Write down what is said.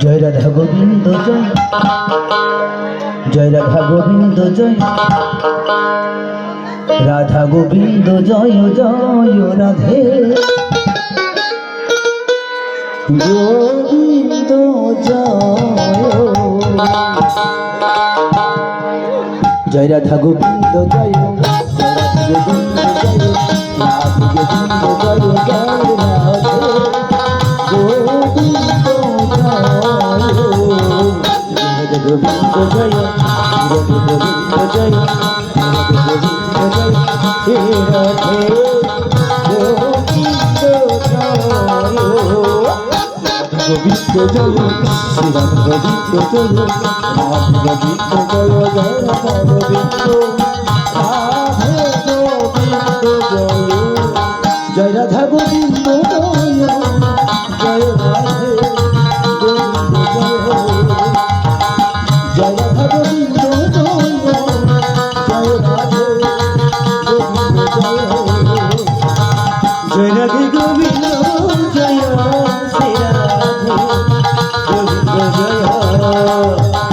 জয় Radha Govinda জয়, জয় Radha Govinda জয়, Radha Govinda জয় জয় Radhe Govinda জয়, জয় Radha Govinda জয়, জয় Radha Govinda জয়, Radha Govinda জয় জয় Radhe Govinda জয়, Radha Govinda জয়, Radha Govinda জয়, হে Radhe Govinda জয়, Govinda জয়, Shri Radha Govinda জয়, Radha Govinda জয়, জয় Radha Govinda, Radhe Govinda জয়, জয় Radha Govinda জয়, জয় Radhe Govinda জয়, জয় Radha Govinda জয়, জয় Radhe Govinda জয়, জয় Radhe Govinda জয়, Shri Radhe Govinda জয়।